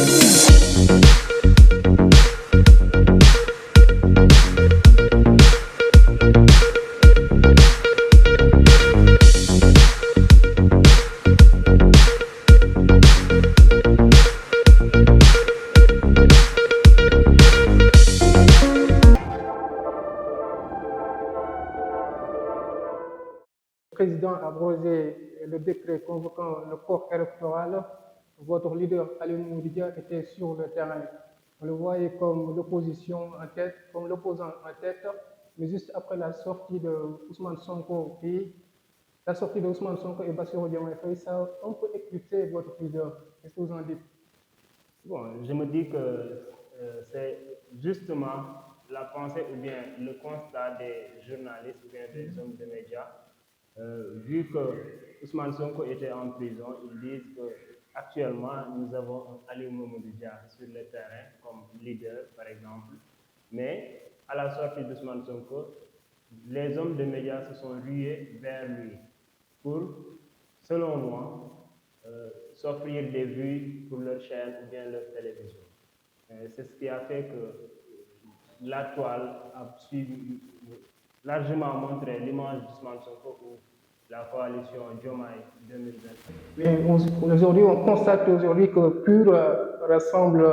Le président a abrogé le décret convoquant le corps électoral. Votre leader, Ali Moudia, était sur le terrain. On le voyait comme l'opposition en tête, comme l'opposant en tête, mais juste après la sortie de Ousmane Sonko et Bassirou Diomaye Faye, ça a un peu éclipsé votre leader. Qu'est-ce que vous en dites? Bon, je me dis que c'est justement la pensée ou bien le constat des journalistes ou bien des hommes de médias. Vu que Ousmane Sonko était en prison, ils disent qu'actuellement nous avons Ali Mamadou Dia sur le terrain comme leader, par exemple. Mais à la sortie d'Ousmane Sonko, les hommes de médias se sont rués vers lui pour, selon moi, s'offrir des vues pour leur chaîne ou bien leur télévision. C'est ce qui a fait que la toile a largement montré l'image d'Ousmane Sonko ou la coalition Diomaye 2020. Mais aujourd'hui, on constate aujourd'hui que PUR rassemble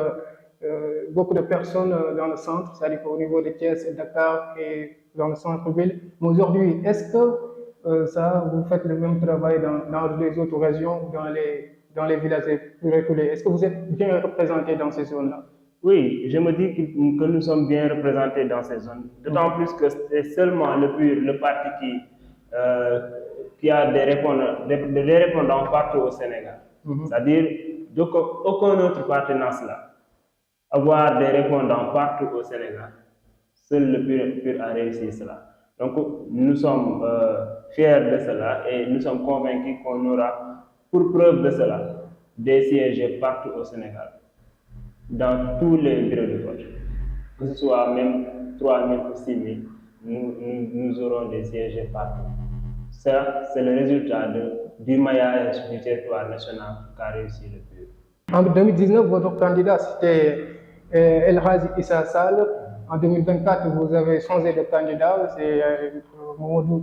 beaucoup de personnes dans le centre, c'est-à-dire au niveau de Thiès et Dakar et dans le centre-ville. Mais aujourd'hui, est-ce que vous faites le même travail dans les autres régions, dans les villages plus reculés? Est-ce que vous êtes bien représenté dans ces zones-là? Oui, je me dis que nous sommes bien représentés dans ces zones. D'autant plus que c'est seulement le PUR, le parti qui a des répondants partout au Sénégal. C'est-à-dire aucun autre parti n'a cela. Avoir des répondants partout au Sénégal, seul le PUR a réussi cela. Donc nous sommes fiers de cela et nous sommes convaincus qu'on aura, pour preuve de cela, des sièges partout au Sénégal, dans tous les bureaux de vote. Que ce soit même 3 000 ou 6 000, nous aurons des sièges partout. Ça, c'est le résultat du maillage du territoire national qu'a réussi le PUR. En 2019, votre candidat, c'était El Hadji Issa Sall. En 2024, vous avez changé de candidat, c'est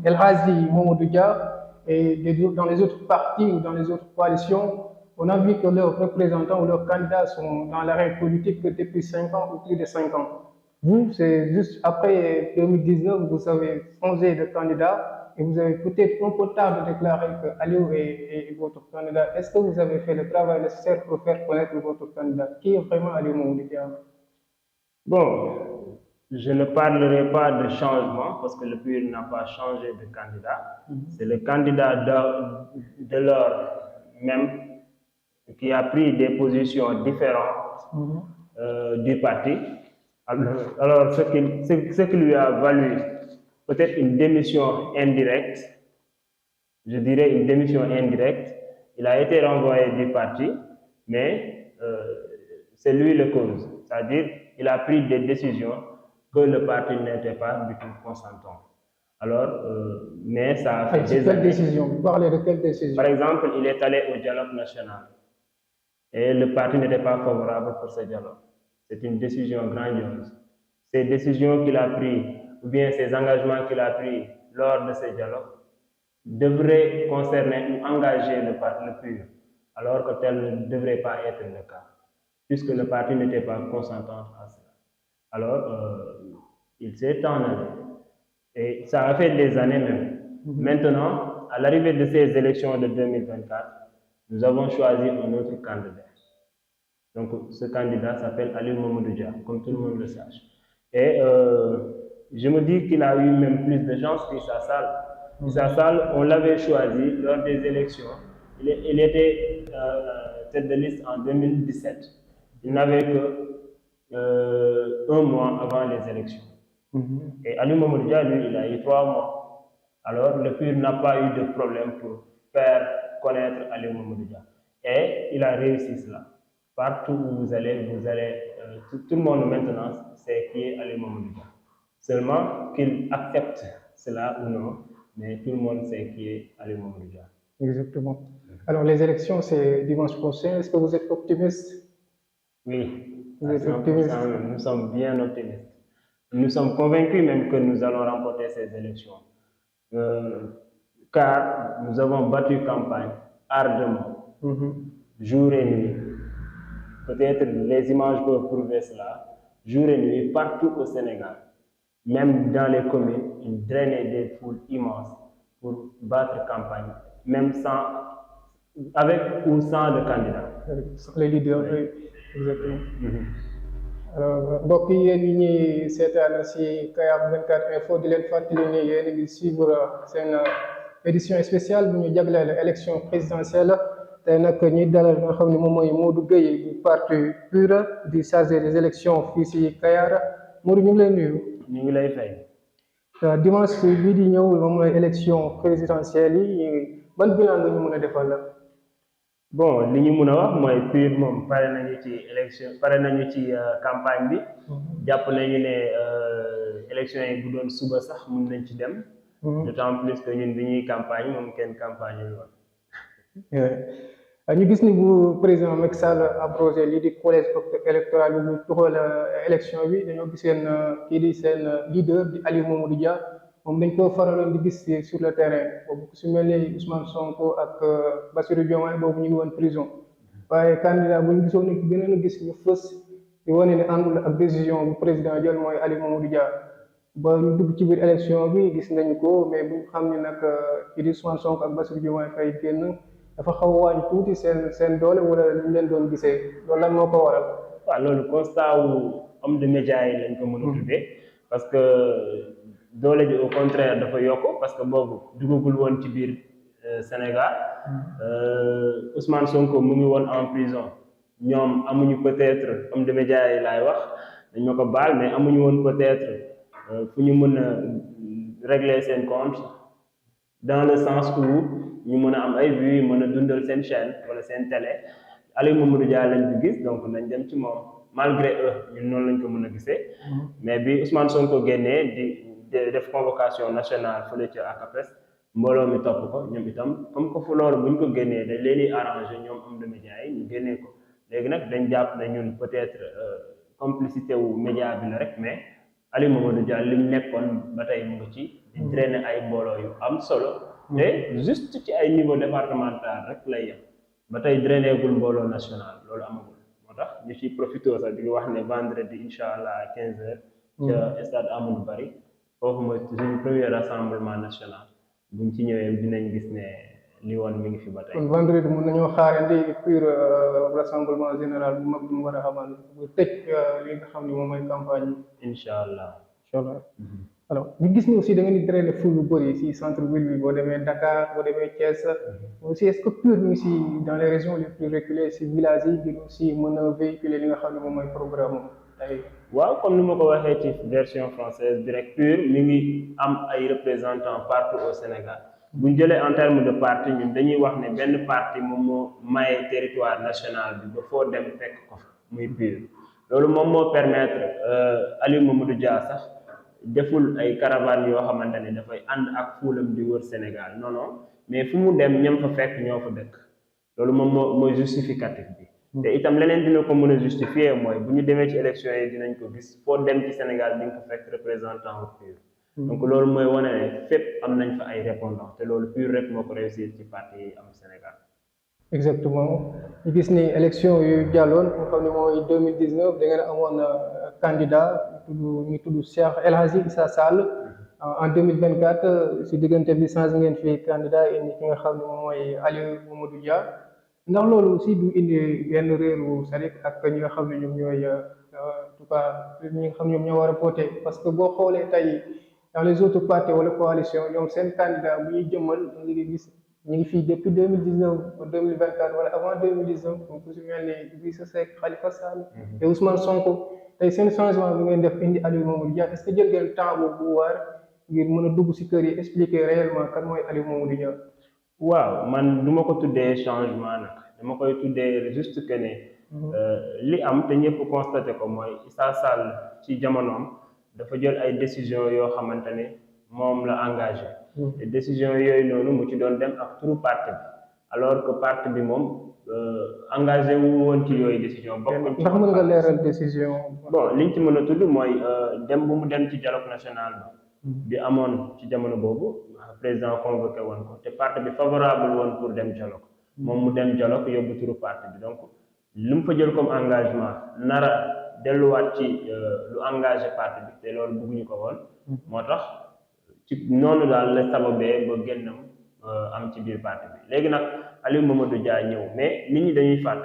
El Hadji Mamadou Dia. Et dans les autres partis ou dans les autres coalitions, on a vu que leurs représentants ou leurs candidats sont dans l'arène politique depuis 5 ans ou plus de 5 ans. Vous, c'est juste après 2019, vous avez changé de candidat et vous avez peut-être un peu tard de déclarer que Aliou est votre candidat. Est-ce que vous avez fait le travail nécessaire pour faire connaître votre candidat? Qui est vraiment Aliou Mamadou Dia? Bon, je ne parlerai pas de changement parce que le PUR n'a pas changé de candidat. C'est le candidat de l'heure même qui a pris des positions différentes du parti. Alors ce qui lui a valu peut-être une démission indirecte, je dirais une démission indirecte. Il a été renvoyé du parti, mais c'est lui le cause. C'est-à-dire il a pris des décisions que le parti n'était pas du tout consentant. Alors, mais ça a fait des quelle décision? Vous parlez de quelle décision? Par exemple, il est allé au dialogue national et le parti n'était pas favorable pour ce dialogue. C'est une décision grandiose. Ces décisions qu'il a prises, ou bien ces engagements qu'il a pris lors de ce dialogue, devraient concerner ou engager le PUR, alors que tel ne devrait pas être le cas, puisque le parti n'était pas consentant à cela. Alors, il s'est en allé. Et ça a fait des années même. Maintenant, à l'arrivée de ces élections de 2024, nous avons choisi un autre candidat. Donc, ce candidat s'appelle Ali Mamadou Dia, comme tout le monde le sache. Et je me dis qu'il a eu même plus de chance qu'Issa Sall. Issa Sall, on l'avait choisi lors des élections. Il était tête de liste en 2017. Il n'avait que 1 mois avant les élections. Et Ali Mamadou Dia, lui, il a eu 3 mois. Alors, le PUR n'a pas eu de problème pour faire connaître Ali Mamadou Dia. Et il a réussi cela. Partout où vous allez, tout le monde maintenant sait qui est Ali Mamadou Dia. Seulement qu'il accepte cela ou non, mais tout le monde sait qui est Ali Mamadou Dia. Exactement. Alors, les élections, c'est dimanche prochain. Est-ce que vous êtes optimiste? Oui, Vous à êtes 100%, optimiste. nous sommes bien optimistes. Nous sommes convaincus même que nous allons remporter ces élections. Euh, Car nous avons battu campagne ardemment, Mhm. jour et nuit. Peut-être les images peuvent prouver cela. Jour et nuit, partout au Sénégal, même dans les communes, ils drainaient des foules immenses pour battre campagne, même sans, avec ou sans le candidat. Les leaders, Oui. oui, exactement. Mhm. alors mbokk yi yéen ñi ñuy seetaan si Kayar 24 info di leen fàttali ni yéen a ngi suivre seen édition spéciale bu ñu jagleel élection présidentielle tey nag ñuy dalal nga xam ne moom mooy Modou Gueye bu parti PUR di chargé des élections fii si Kayar Modou ñu ngi lay nuyu. ñu ngi lay fay. dimanche bii di ñëw moom mooy élection présidentielle yi ban bilan nga ñu mën a defal la. Bon li ñu mën a wax mooy PUR moom pare nañu ci élection pare nañu ci campagne bi jàpp nañu ne élection yi bu doon suba sax mun nañ ci dem d'autant plus que ñun bi ñuy campagne moom kenn campagne yu woon. ñu gis ni bu président Macky Sall abrogé lii di collège électoral bi ñu tuxal élection bi dañoo gis seen kii di seen leader di Aliou Mamadou Dia moom dañ ko faraloon di gis sur le terrain boobu ku si mel ni Ousmane Sonko ak Bassirou Diomaye boobu ñu ngi woon prison waaye candidat bu ñu gisoon ne gënoon a gis ñu fës di wane ne àndul ak décision bu président jël mooy Aliou Mamadou Dia ba ñu dugg ci biir élection bi gis nañu ko mais bu xam ne nag kii di Ousmane Sonko ak Bassirou Diomaye Faye génn dafa xaw a wàññi tuuti seen doole wala ñu leen doon gisee loolu lan moo ko waral. waaw loolu constat wu homme de média yi lañ ko mën a tuddee parce que doole ji au contraire dafa yokk parce que boobu dugagul woon ci biir Sénégal Ousmane Sonko mu ngi woon en prison ñoom amuñu peut-être homme de média yi laay wax dañ ma ko baal mais amuñu woon peut-être fu ñu mën a régler seen compte dans le sens où ñu mën a am ay vues mën a dundal seen chaîne wala seen télé Aliou Mamadou Dia lañ fi gis donc nañ dem ci moom malgré eux ñun noonu lañ ko mën a gisee mais bi Ousmane Sonko génnee di def convocation nationale fële ca ACAPES mbooloo mi topp ko ñoom itam comme que fu loolu buñ ko génnee dañ leen di arrangé ñoom am de médias yi ñu génnee ko léegi nag dañ jàpp ne ñun peut-être complicité wu média bi la rek mais Aliou Mamadou Dia li mu nekkoon ba tey mu ngi ci di drainer ay mbooloo yu am solo te juste ci ay niveau départemental rek lay yem ba tey drainer gul mbooloo national loolu amagul moo tax ñu ciy profité sax di wax ne vendredi incha allah à 15h ca stade Amadou Barry foofu mooy suñu premier rassemblement national buñ ci ñëwee dinañ gis ne li woon mi ngi fi ba tey. kon vendredi mun nañoo xaarandi PUR rassemblement général bu mag bu mu war a xamal bu tëj li nga xam ne moom mooy campagne bi. incha allah. incha allah alors ñu gis ni aussi da ngeen di drainer foule bu bëri si centre ville bi boo demee Dakar boo demee Thiès aussi est-ce que PUR mi ngi si dans les régions les plus reculées si villages yi ngir aussi mën a véhiculer li nga xam ne moom mooy programme tey. waaw comme ni ma ko waxee ci version française bi rek PUR mi ngi am ay représentants partout au Sénégal bu ñu jëlee en terme de parti ñun dañuy wax ne benn parti moom moo maye territoire national bi ba foo dem fekk ko muy PUR loolu moom moo permettre Aliou Mamadou Dia sax deful ay caravane yoo xamante ne dafay ànd ak fuulam di wër Sénégal non non mais fu mu dem ñam fa fekk ñoo fa dëkk loolu moom mooy justificatif bi te itam leneen dina ko mën a justifier mooy bu ñu demee ci élection yi dinañ ko gis foo dem ci Sénégal di nga ko fekk représentant wu PUR donc loolu mooy wane ne fépp am nañ fa ay répondants te loolu PUR rek moo ko réussir ci parti yi am Sénégal. exactement ñu gis ni élection yu jàlloon nga xam ne mooy 2019 da ngeen amoon candidat ñu tudd Cheikh El Hadji Issa Sall en 2024 si diggante bi changé ngeen fi candidat indi ki nga xam ne moom mooy Aliou Mamadou Dia ndax loolu aussi du indi yenn réeru Sadik ak ñi nga xam ne ñoom ñooy en tout cas ñi nga xam ne ñoom ñoo war a voté parce que boo xoolee tey dans les autres partis wala coalition ñoom seen candidat bu ñuy jëmmal ñu ngi gis ñu ngi fii depuis 2019 ba 2024 wala avant 2019 donc ku si mel ni Idrissa Seck Khalifa Sall et Ousmane Sonko tey seen changement bi ngeen def indi Aliou Mamadou Dia est-ce que jël ngeen temps bu war ngir mën a dugg si kër yi expliquer réellement kan mooy Aliou Mamadou Dia. waaw man du ma ko tuddee changement nag dama koy tuddee juste que ne li am te ñëpp constaté ko mooy Issa Sall ci jamonoom dafa jël ay décisions yoo xamante ne moom la engagé te décision yooyu noonu mu ci doon dem ak turu parti bi alors que parti bi moom engagé wu woon ci yooyu décision bokk ci ndax mën nga leeral décision. bon liñ ci mën a tudd mooy dem bu mu dem ci dialogue national bi amoon ci jamono boobu président convoqué woon ko te parti bi favorable woon pour dem dialogue moom mu dem dialogue yóbbu turu parti bi donc lu mu fa jël comme engagement nara delluwaat ci lu engagé parti bi te loolu bëgguñu ko woon moo tax ci noonu daal la sababee ba génnam am ci biir parti bi léegi nag Aliou Mamadou Dia ñëw mais nit ñi dañuy fàtte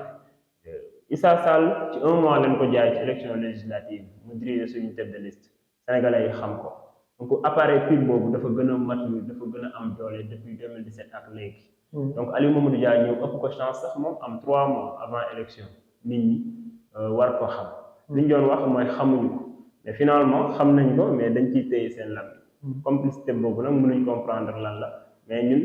Issa Sall ci 1 mois lañ ko jaay ci élection législative mu diriger suñu tête de liste sénégalais yi xam ko donc appareil pur boobu dafa gën a mature dafa gën a am doole depuis 2017 ak léegi donc Aliou Mamadou Dia ñëw ëpp ko chance sax moom am 3 mois avant élection nit ñi war ko xam li ñu doon wax mooy xamuñu ko mais finalement xam nañ ko mais dañ ciy téye seen lam complicité boobu nag mënuñ comprendre lan la mais ñun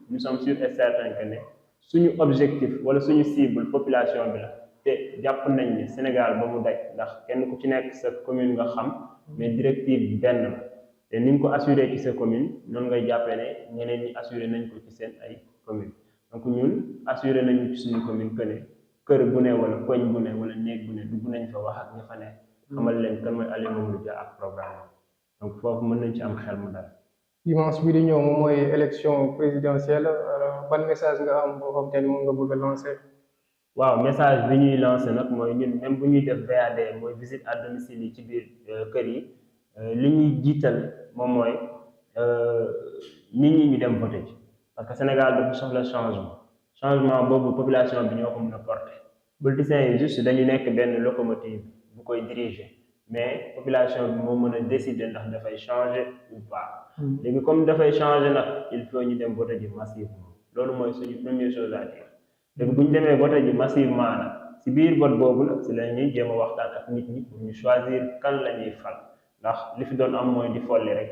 nous sommes sûrs et certains que ne suñu objectif wala suñu cible population bi la te jàpp nañ ni Sénégal ba mu daj ndax kenn ku ci nekk sa commune nga xam mais directive bi benn la te ni nga ko assuré ci sa commune noonu ngay jàppee ne ñeneen ñi assuré nañ ko ci seen ay commune donc ñun assuré nañu ci suñu commune que ne kër bu ne wala koñ bu ne wala néeg bu ne dugg nañ fa wax ak ña fa ne xamal leen kan mooy Aliou Mamadou Dia ak programme donc foofu mën nañ ci am xel mu dal. dimanche bi di ñëw moom mooy élection présidentielle ban message nga am boo xam te ni moom nga bëgg a lancer. waaw message bi ñuy lancer nag mooy ñun même bu ñuy def VAD mooy visite à domicile yi ci biir kër yi li ñuy jiital moom mooy nit ñi ñu dem voter ji parce que Sénégal dafa soxla changement boobu population bi ñoo ko mën a porter politiciens yi juste dañu nekk benn locomotive bu koy diriger mais population bi moo mën a décider ndax dafay changer ou pas léegi comme dafay changer nag il faut ñu dem voter ji massivement loolu mooy suñu première chose à dire léegi bu ñu demee voter ji massivement nag si biir vote boobu nag si la ñuy jéem a waxtaan ak nit ñi pour ñu choisir kan la ñuy fal ndax li fi doon am mooy di folli rek